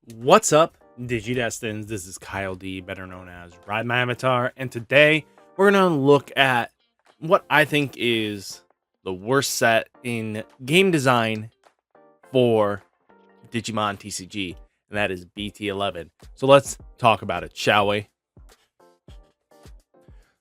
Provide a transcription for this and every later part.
What's up, Digidestins? This is Kyle D, better known as RideMyAvatar, and today we're going to look at what I think is the worst set in game design for Digimon TCG, and that is BT-11. So let's talk about it, shall we?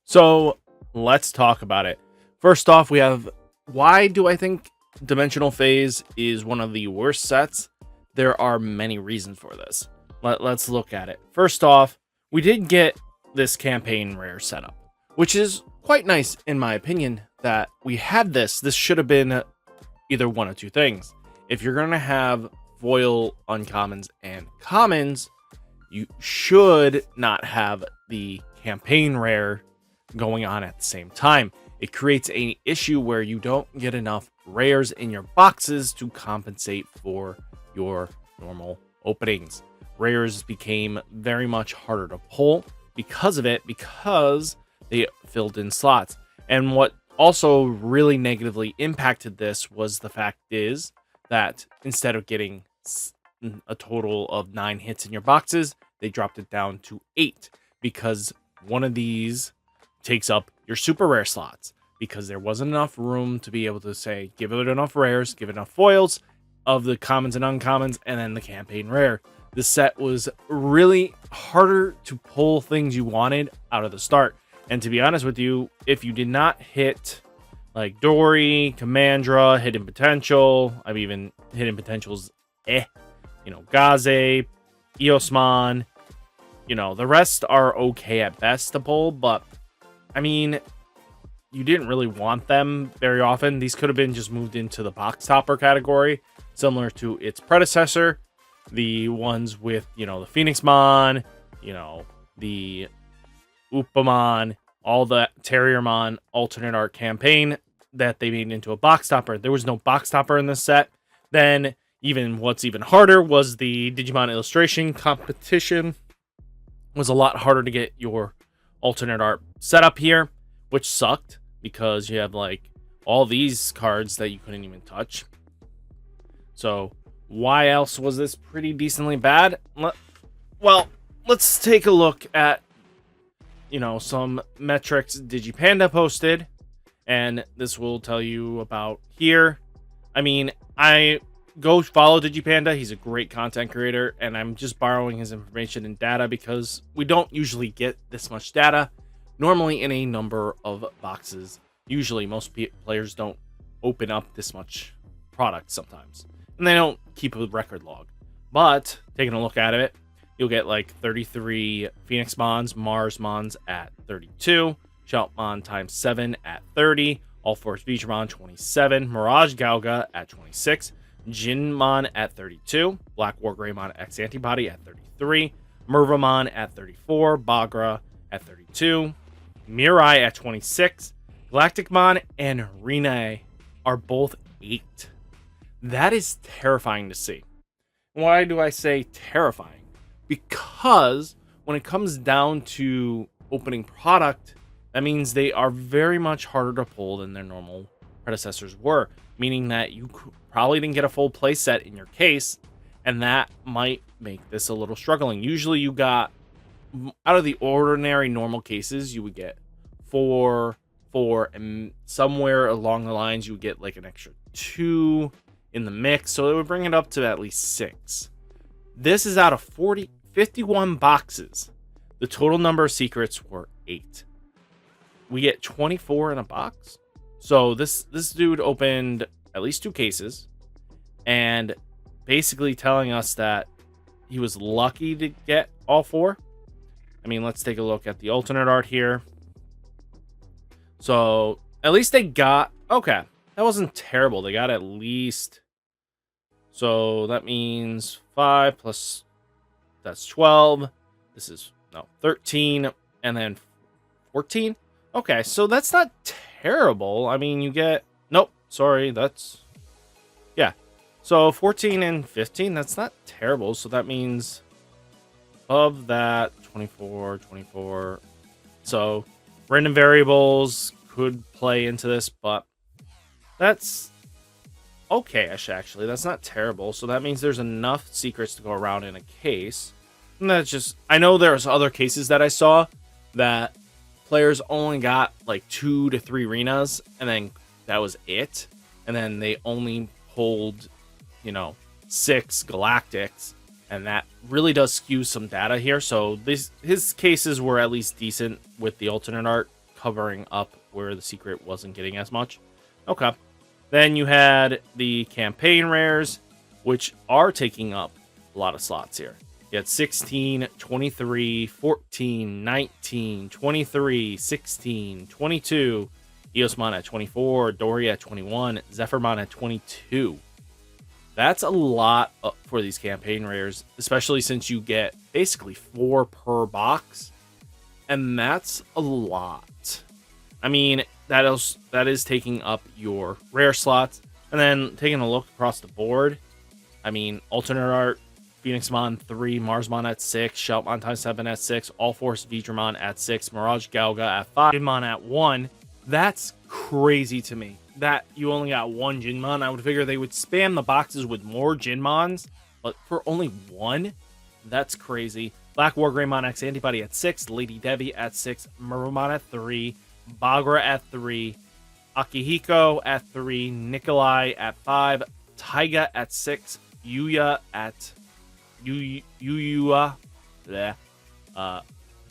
So let's talk about it. First off, we have why do I think Dimensional Phase is one of the worst sets? There are many reasons for this. Let's look at it. First off, we did get this campaign rare setup, which is quite nice in my opinion that we had this. This should have been either one of two things. If you're going to have foil uncommons and commons, you should not have the campaign rare going on at the same time. It creates an issue where you don't get enough rares in your boxes to compensate for your normal openings. Rares became very much harder to pull because of it, because they filled in slots. And what also really negatively impacted this was the fact is that instead of getting a total of 9 hits in your boxes, they dropped it down to 8 because one of these takes up your super rare slots, because there wasn't enough room to be able to say, give it enough rares, give it enough foils of the commons and uncommons, and then the campaign rare. This set was really harder to pull things you wanted out of the start. And to be honest with you, if you did not hit like Dory, Commandra, Hidden Potential, I've even Hidden Potentials, Gaze, Eosmon, the rest are okay at best to pull, but I mean, you didn't really want them very often. These could have been just moved into the box topper category, similar to its predecessor. The ones with, the Phoenixmon, the Upamon, all the Terriermon alternate art campaign that they made into a box topper. There was no box topper in this set. Then, what's even harder was the Digimon illustration competition. It was a lot harder to get your alternate art set up here, which sucked because you have like all these cards that you couldn't even touch. So why else was this pretty decently bad? Well, let's take a look at some metrics Digipanda posted, and this will tell you about here. I mean, I go follow Digipanda. He's a great content creator, and I'm just borrowing his information and data because we don't usually get this much data normally in a number of boxes. Usually most players don't open up this much product sometimes, and they don't keep a record log. But taking a look at it, you'll get like 33 Phoenixmons, Marsmons at 32, Shoutmon times 7 at 30, All Force Beachmon 27, Mirage Gauga at 26, Jinmon at 32, Black War Greymon X Antibody at 33, Mervamon at 34, Bagra at 32, Mirai at 26, Galacticmon and Rene are both 8. That is terrifying to see. Why do I say terrifying? Because when it comes down to opening product, that means they are very much harder to pull than their normal predecessors were, meaning that you probably didn't get a full playset in your case, and that might make this a little struggling. Usually you got, out of the ordinary normal cases, you would get 4, and somewhere along the lines you would get like an extra 2 in the mix, so it would bring it up to at least 6. This is out of 51 boxes. The total number of secrets were 8. We get 24 in a box. So this dude opened at least 2 cases, and basically telling us that he was lucky to get all 4. I mean, let's take a look at the alternate art here. So at least they got, okay, that wasn't terrible. They got at least, so that means 5 plus, that's 12. This is, no, 13, and then 14. Okay, so that's not terrible. I mean, you get, nope, sorry, that's, yeah. So 14 and 15, that's not terrible. So that means of that, 24. So random variables could play into this, but that's okay-ish, actually. That's not terrible. So that means there's enough secrets to go around in a case. And that's just... I know there's other cases that I saw that players only got like 2 to 3 arenas, and then that was it. And then they only pulled, 6 galactics. And that really does skew some data here. So his cases were at least decent with the alternate art covering up where the secret wasn't getting as much. Okay. Then you had the campaign rares, which are taking up a lot of slots here. You had 16, 23, 14, 19, 23, 16, 22, Eosmon at 24, Dory at 21, Zephyrmon at 22. That's a lot for these campaign rares, especially since you get basically 4 per box. And that's a lot. I mean, that is taking up your rare slots. And then taking a look across the board, I mean, alternate art, Phoenixmon 3, Marsmon at 6, Shoutmon times 7 at 6, All Force Vidramon at 6, Mirage Galga at 5, Jinmon at 1. That's crazy to me that you only got 1 Jinmon. I would figure they would spam the boxes with more Jinmons, but for only 1? That's crazy. Black War Greymon X Antibody at 6, Lady Devi at 6, Murumon at 3, Bagra at 3, Akihiko at 3, Nikolai at 5, Taiga at 6, Yuya at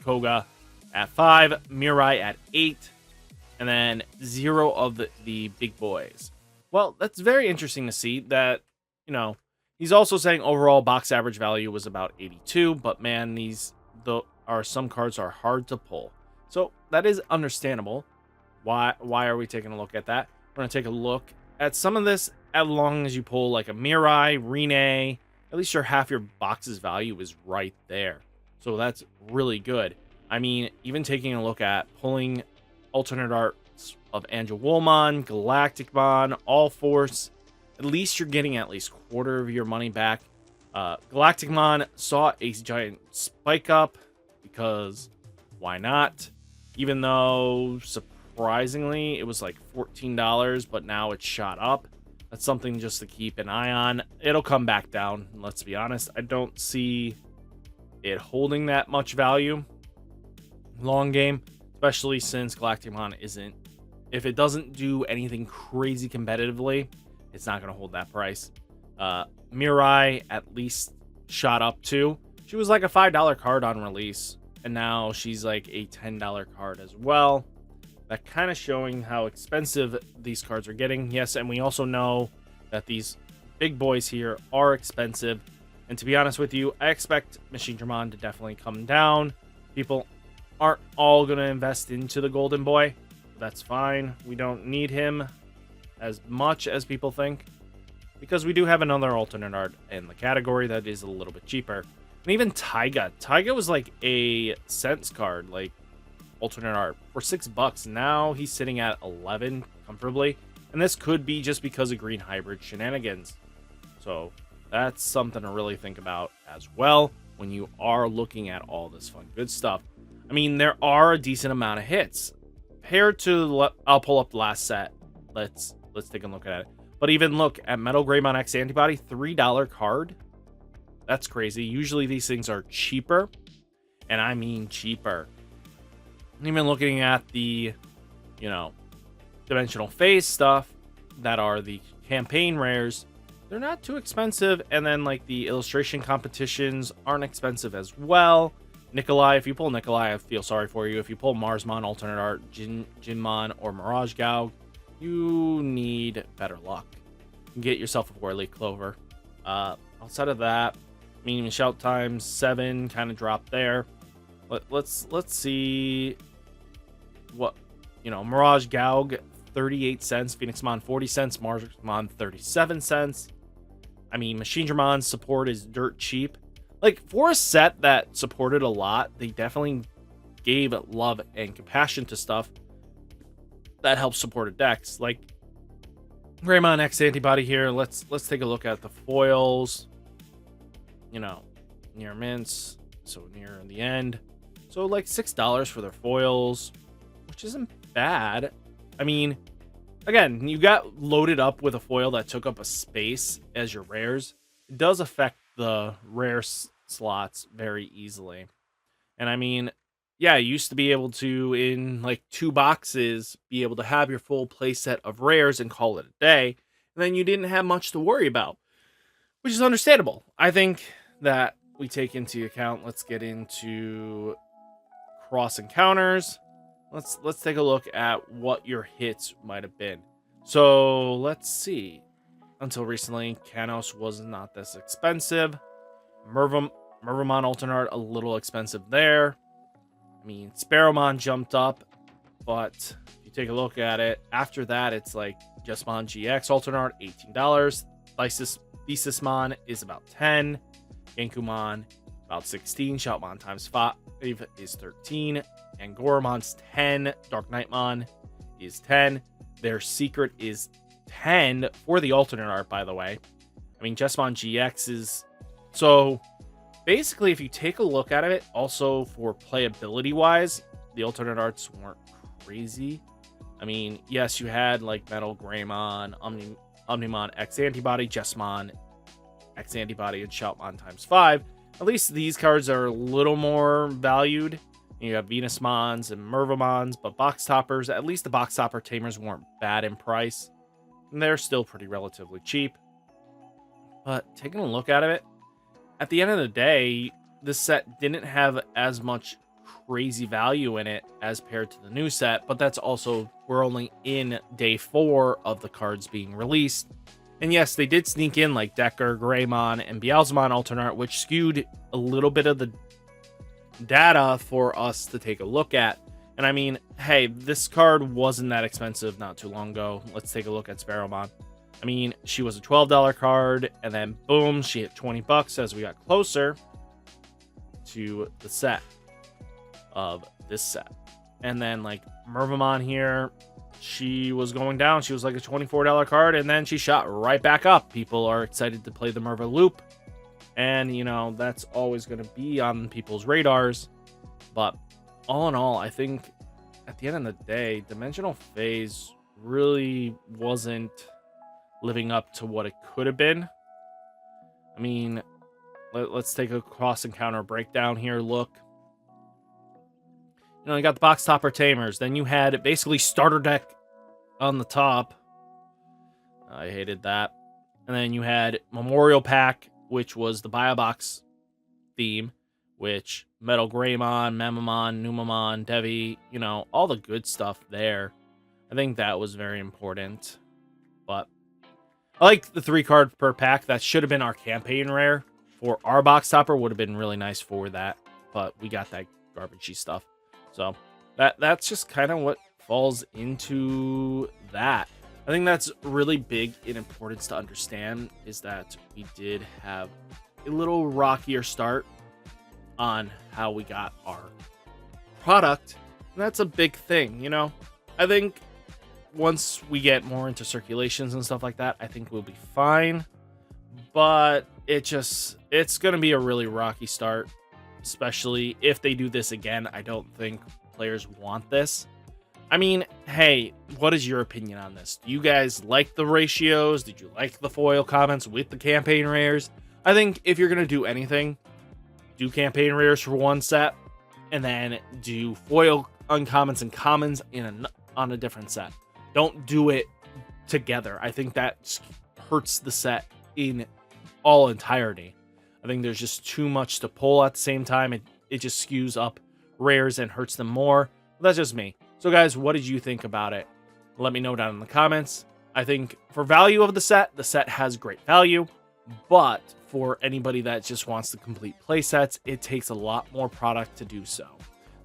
Koga at 5, Mirai at 8, and then 0 of the big boys. Well, that's very interesting to see that, he's also saying overall box average value was about 82, but man, some cards are hard to pull. So that is understandable. Why are we taking a look at that? We're going to take a look at some of this as long as you pull like a Mirai, Rene, at least half your box's value is right there. So that's really good. I mean, even taking a look at pulling alternate arts of Angelwolmon, Galacticmon, All Force, at least you're getting at least quarter of your money back. Galacticmon saw a giant spike up because why not? Even though surprisingly it was like $14, but now it's shot up. That's something just to keep an eye on. It'll come back down. Let's be honest. I don't see it holding that much value long game, especially since Galacticmon isn't. If it doesn't do anything crazy competitively, it's not going to hold that price. Mirai at least shot up too. She was like a $5 card on release, and now she's like a $10 card as well. That kind of showing how expensive these cards are getting. Yes, and we also know that these big boys here are expensive. And to be honest with you, I expect Machinedramon to definitely come down. People aren't all going to invest into the Golden Boy. That's fine. We don't need him as much as people think, because we do have another alternate art in the category that is a little bit cheaper. And even Taiga. Taiga was like a cents card, like alternate art for $6. Now he's sitting at 11 comfortably, and this could be just because of green hybrid shenanigans. So that's something to really think about as well when you are looking at all this fun good stuff. I mean, there are a decent amount of hits compared to I'll pull up the last set. Let's take a look at it. But even look at Metal Greymon X Antibody, $3 card. That's crazy. Usually these things are cheaper, and I mean cheaper. Even looking at the, Dimensional Phase stuff that are the campaign rares, they're not too expensive. And then like the illustration competitions aren't expensive as well. Nikolai, if you pull Nikolai, I feel sorry for you. If you pull Marsmon, alternate art, Jinmon, or Mirage Gaug, you need better luck. You can get yourself a 4-leaf Clover. Outside of that, Medium Shout times 7 kind of dropped there. Let's see what, Mirage Gaug, 38 cents, Phoenixmon 40 cents, Marsmon 37 cents. I mean, Machinedramon's support is dirt cheap. Like, for a set that supported a lot, they definitely gave love and compassion to stuff that helps supported decks. Like Greymon X Antibody here. Let's take a look at the foils. Near mints, so near the end. So like $6 for their foils, which isn't bad. I mean, again, you got loaded up with a foil that took up a space as your rares. It does affect the rare slots very easily. And I mean, yeah, you used to be able to, in like 2 boxes, be able to have your full playset of rares and call it a day. And then you didn't have much to worry about, which is understandable. I think that we take into account, let's get into cross encounters. Let's take a look at what your hits might have been. So let's see. Until recently, Kanos was not this expensive. Mervamon Alternate a little expensive there. I mean, Sparrowmon jumped up, but if you take a look at it, after that, it's like Jessamon GX Alternate, $18. Thisismon is about 10. Genkumon, about 16. Shoutmon times 5 is 13. Angoromon's 10. Dark Knightmon is 10. Their secret is 10 for the alternate art, by the way. I mean, Jessamon GX is... So, basically, if you take a look at it, also for playability-wise, the alternate arts weren't crazy. I mean, yes, you had, like, Metal Greymon, Omnimon X Antibody, Jessamon X Antibody, and Shoutmon times 5. At least these cards are a little more valued. You have Venusmons and Mervamons, but box toppers, at least the box topper tamers weren't bad in price. And they're still pretty relatively cheap. But taking a look at it, at the end of the day, this set didn't have as much crazy value in it as paired to the new set, but that's also, we're only in day 4 of the cards being released. And yes, they did sneak in like Decker, Greymon, and Beelzemon Alternate, which skewed a little bit of the data for us to take a look at. And I mean, hey, this card wasn't that expensive not too long ago. Let's take a look at Sparrowmon. I mean, she was a $12 card, and then boom, she hit $20 as we got closer to the set of this set. And then like Mervamon here, she was going down. She was like a $24 card, and then she shot right back up. People are excited to play the Merva loop. And, you know, that's always going to be on people's radars. But all in all, I think at the end of the day, Dimensional Phase really wasn't living up to what it could have been. I mean, let's take a cross encounter breakdown here. Look. You know, you got the box topper tamers. Then you had basically starter deck on the top. I hated that. And then you had Memorial Pack, which was the Biobox theme, which Metal Greymon, Memamon, Numamon, Devi, you know, all the good stuff there. I think that was very important. But I like the 3 card per pack. That should have been our campaign rare. For our box topper, would have been really nice for that. But we got that garbagey stuff. So that's just kind of what falls into that. I think that's really big in importance to understand, is that we did have a little rockier start on how we got our product. And that's a big thing, you know? I think once we get more into circulations and stuff like that, I think we'll be fine. But it's going to be a really rocky start, especially if they do this again. I don't think players want this. I mean, hey, what is your opinion on this? Do you guys like the ratios? Did you like the foil comments with the campaign rares? I think if you're going to do anything, do campaign rares for one set, and then do foil uncommons and commons on a different set. Don't do it together. I think that hurts the set in all entirety. I think there's just too much to pull at the same time. It just skews up rares and hurts them more. But that's just me. So guys, what did you think about it? Let me know down in the comments. I think for value of the set has great value. But for anybody that just wants to complete playsets, it takes a lot more product to do so.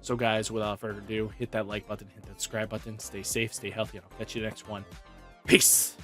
So guys, without further ado, hit that like button, hit that subscribe button, stay safe, stay healthy, and I'll catch you in the next one. Peace!